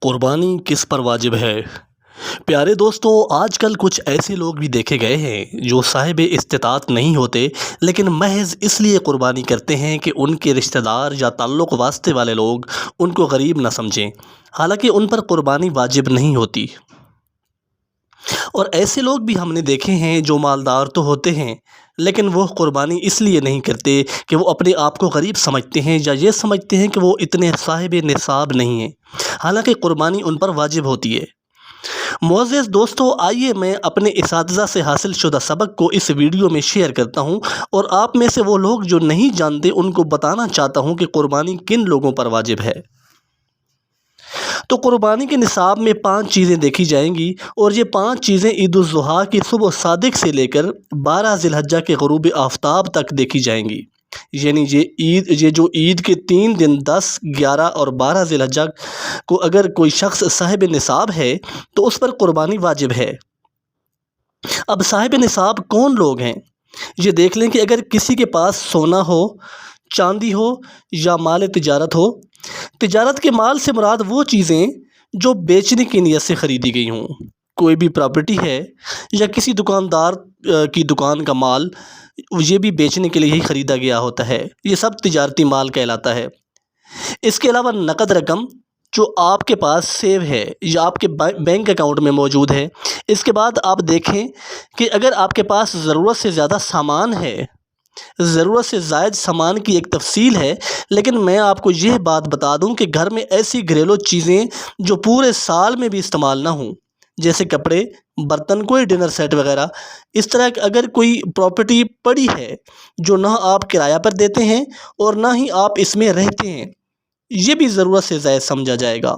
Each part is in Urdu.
قربانی کس پر واجب ہے؟ پیارے دوستو، آج کل کچھ ایسے لوگ بھی دیکھے گئے ہیں جو صاحب استطاعت نہیں ہوتے لیکن محض اس لیے قربانی کرتے ہیں کہ ان کے رشتہ دار یا تعلق واسطے والے لوگ ان کو غریب نہ سمجھیں، حالانکہ ان پر قربانی واجب نہیں ہوتی۔ اور ایسے لوگ بھی ہم نے دیکھے ہیں جو مالدار تو ہوتے ہیں لیکن وہ قربانی اس لیے نہیں کرتے کہ وہ اپنے آپ کو غریب سمجھتے ہیں یا یہ سمجھتے ہیں کہ وہ اتنے صاحب نصاب نہیں ہیں، حالانکہ قربانی ان پر واجب ہوتی ہے۔ معزز دوستو، آئیے میں اپنے اساتذہ سے حاصل شدہ سبق کو اس ویڈیو میں شیئر کرتا ہوں اور آپ میں سے وہ لوگ جو نہیں جانتے ان کو بتانا چاہتا ہوں کہ قربانی کن لوگوں پر واجب ہے۔ تو قربانی کے نصاب میں 5 چیزیں دیکھی جائیں گی اور یہ 5 چیزیں عید الاضحیٰ کی صبح صادق سے لے کر 12 ذی الحجہ کے غروب آفتاب تک دیکھی جائیں گی، یعنی یہ جو عید کے 3 دن 10، 11 اور 12 ذی الحجہ کو اگر کوئی شخص صاحب نصاب ہے تو اس پر قربانی واجب ہے۔ اب صاحب نصاب کون لوگ ہیں؟ یہ دیکھ لیں کہ اگر کسی کے پاس سونا ہو، چاندی ہو یا مال تجارت ہو۔ تجارت کے مال سے مراد وہ چیزیں جو بیچنے کی نیت سے خریدی گئی ہوں، کوئی بھی پراپرٹی ہے یا کسی دکاندار کی دکان کا مال، یہ بھی بیچنے کے لیے ہی خریدا گیا ہوتا ہے، یہ سب تجارتی مال کہلاتا ہے۔ اس کے علاوہ نقد رقم جو آپ کے پاس سیو ہے یا آپ کے بینک اکاؤنٹ میں موجود ہے۔ اس کے بعد آپ دیکھیں کہ اگر آپ کے پاس ضرورت سے زیادہ سامان ہے، ضرورت سے زائد سامان کی ایک تفصیل ہے، لیکن میں آپ کو یہ بات بتا دوں کہ گھر میں ایسی گھریلو چیزیں جو پورے سال میں بھی استعمال نہ ہوں، جیسے کپڑے، برتن، کوئی ڈنر سیٹ وغیرہ، اس طرح اگر کوئی پراپرٹی پڑی ہے جو نہ آپ کرایہ پر دیتے ہیں اور نہ ہی آپ اس میں رہتے ہیں، یہ بھی ضرورت سے زائد سمجھا جائے گا۔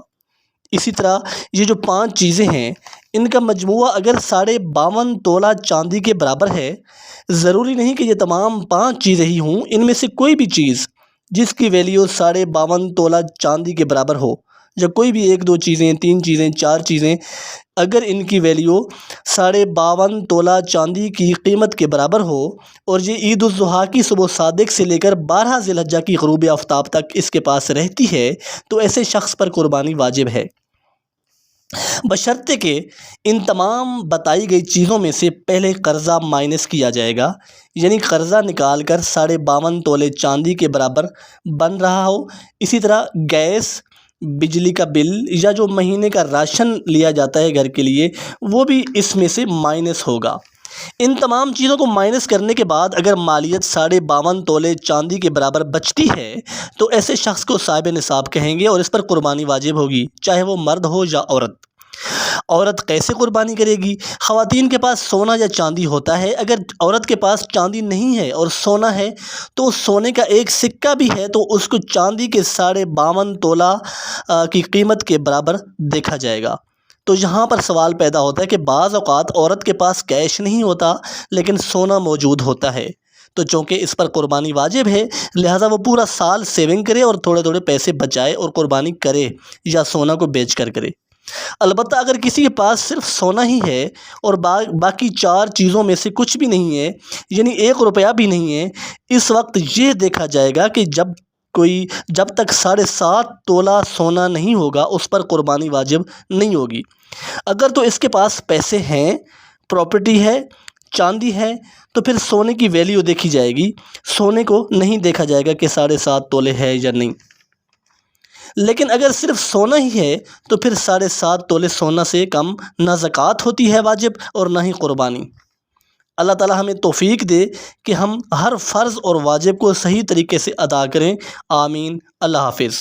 اسی طرح یہ جو 5 چیزیں ہیں، ان کا مجموعہ اگر 52.5 تولہ چاندی کے برابر ہے، ضروری نہیں کہ یہ تمام 5 چیزیں ہی ہوں، ان میں سے کوئی بھی چیز جس کی ویلیو 52.5 تولہ چاندی کے برابر ہو، یا کوئی بھی 1، 2 چیزیں، 3 چیزیں، 4 چیزیں، اگر ان کی ویلیو 52.5 تولہ چاندی کی قیمت کے برابر ہو اور یہ عید الاضحیٰ کی صبح صادق سے لے کر 12 ذی الحجہ کی غروب آفتاب تک اس کے پاس رہتی ہے، تو ایسے شخص پر قربانی واجب ہے، بشرطے کہ ان تمام بتائی گئی چیزوں میں سے پہلے قرضہ مائنس کیا جائے گا، یعنی قرضہ نکال کر 52.5 تولے چاندی کے برابر بن رہا ہو۔ اسی طرح گیس، بجلی کا بل یا جو مہینے کا راشن لیا جاتا ہے گھر کے لیے، وہ بھی اس میں سے مائنس ہوگا۔ ان تمام چیزوں کو مائنس کرنے کے بعد اگر مالیت 52.5 تولے چاندی کے برابر بچتی ہے تو ایسے شخص کو صاحب نصاب کہیں گے اور اس پر قربانی واجب ہوگی، چاہے وہ مرد ہو یا عورت۔ عورت کیسے قربانی کرے گی؟ خواتین کے پاس سونا یا چاندی ہوتا ہے، اگر عورت کے پاس چاندی نہیں ہے اور سونا ہے تو سونے کا ایک سکہ بھی ہے تو اس کو چاندی کے 52.5 تولہ کی قیمت کے برابر دیکھا جائے گا۔ تو یہاں پر سوال پیدا ہوتا ہے کہ بعض اوقات عورت کے پاس کیش نہیں ہوتا لیکن سونا موجود ہوتا ہے، تو چونکہ اس پر قربانی واجب ہے لہٰذا وہ پورا سال سیونگ کرے اور تھوڑے تھوڑے پیسے بچائے اور قربانی کرے یا سونا کو بیچ کر کرے۔ البتہ اگر کسی کے پاس صرف سونا ہی ہے اور باقی 4 چیزوں میں سے کچھ بھی نہیں ہے، یعنی 1 روپیہ بھی نہیں ہے، اس وقت یہ دیکھا جائے گا کہ جب تک 7.5 تولہ سونا نہیں ہوگا اس پر قربانی واجب نہیں ہوگی۔ اگر تو اس کے پاس پیسے ہیں، پراپرٹی ہے، چاندی ہے، تو پھر سونے کی ویلیو دیکھی جائے گی، سونے کو نہیں دیکھا جائے گا کہ 7.5 تولے ہے یا نہیں۔ لیکن اگر صرف سونا ہی ہے تو پھر 7.5 تولے سونا سے کم نہ زکوٰۃ ہوتی ہے واجب اور نہ ہی قربانی۔ اللہ تعالی ہمیں توفیق دے کہ ہم ہر فرض اور واجب کو صحیح طریقے سے ادا کریں، آمین۔ اللہ حافظ۔